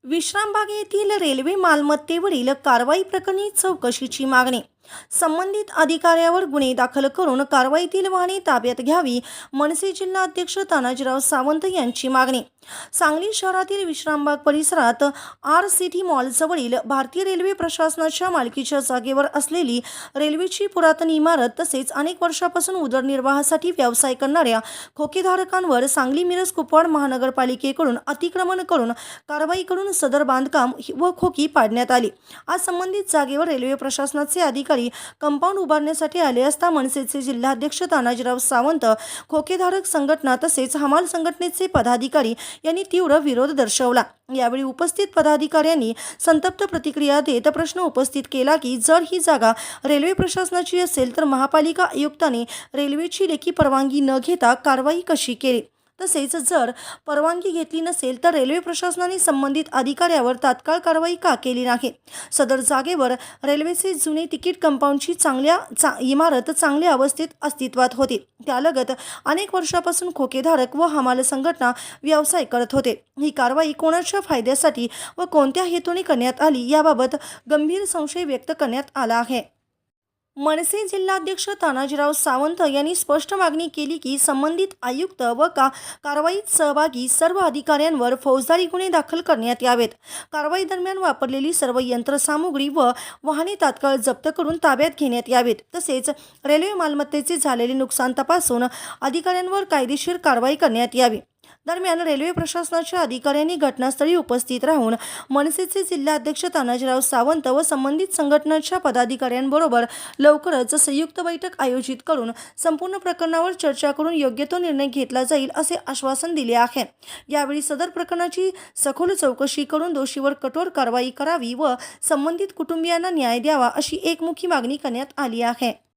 विश्रामबाग येथील रेल्वे मालमत्तेवरील कारवाई प्रकरणी चौकशीची मागणी. संबंधित अधिकाऱ्यावर गुन्हे दाखल करून कारवाईतील वाहने ताब्यात घ्यावी. मनसे जिल्हा अध्यक्ष तानाजीराव सावंत यांची मागणी. सांगली शहरातील विश्रामबाग परिसरात आर सिटी मॉलजवळील भारतीय रेल्वे प्रशासनाच्या मालकीच्या जागेवर असलेली रेल्वेची पुरातन इमारत तसेच अनेक वर्षापासून उदरनिर्वाहासाठी व्यवसाय करणाऱ्या खोकेधारकांवर सांगली मिरज कुपवाड महानगरपालिकेकडून अतिक्रमण करून कारवाई करून सदर बांधकाम व खोकी पाडण्यात आली. आज संबंधित जागेवर रेल्वे प्रशासनाचे अधिकारी कंपाऊंड उभारण्यासाठी आले असता मनसेचे जिल्हाध्यक्ष तानाजीराव सावंत, खोकेधारक संघटना तसेच हमाल संघटनेचे पदाधिकारी यांनी तीव्र विरोध दर्शवला. यावेळी उपस्थित पदाधिकाऱ्यांनी संतप्त प्रतिक्रिया देत प्रश्न उपस्थित केला की जर ही जागा रेल्वे प्रशासनाची असेल तर महापालिका आयुक्तांनी रेल्वेची लेखी परवानगी न घेता कारवाई कशी केली, तसेच जर परवानगी घेतली नसेल तर रेल्वे प्रशासनाने संबंधित अधिकाऱ्यावर तात्काळ कारवाई का केली नाही. सदर जागेवर रेल्वेचे जुने तिकीट कंपाऊंडची इमारत चांगल्या अवस्थेत अस्तित्वात होती. त्यालगत अनेक वर्षापासून खोकेधारक व हमाल संघटना व्यवसाय करत होते. ही कारवाई कोणाच्या फायद्यासाठी व कोणत्या हेतूने करण्यात आली याबाबत गंभीर संशय व्यक्त करण्यात आला आहे. मनसे जिल्हाध्यक्ष तानाजीराव सावंत यांनी स्पष्ट मागणी केली की संबंधित आयुक्त व कारवाईत सहभागी सर्व अधिकाऱ्यांवर फौजदारी गुन्हे दाखल करण्यात यावेत. कारवाई दरम्यान वापरलेली सर्व यंत्रसामुग्री व वाहने तात्काळ जप्त करून ताब्यात घेण्यात यावेत. तसेच रेल्वे मालमत्तेचे झालेले नुकसान तपासून अधिकाऱ्यांवर कायदेशीर कारवाई करण्यात यावी. दरम्यान रेल्वे प्रशासनाच्या अधिकाऱ्यांनी घटनास्थळी उपस्थित राहून मनसेचे जिल्हाध्यक्ष तानाजीराव सावंत व संबंधित संघटनांच्या पदाधिकाऱ्यांबरोबर लवकरच संयुक्त बैठक आयोजित करून संपूर्ण प्रकरणावर चर्चा करून योग्य तो निर्णय घेतला जाईल असे आश्वासन दिले आहे. यावेळी सदर प्रकरणाची सखोल चौकशी करून दोषीवर कठोर कारवाई करावी व संबंधित कुटुंबियांना न्याय द्यावा अशी एकमुखी मागणी करण्यात आली आहे.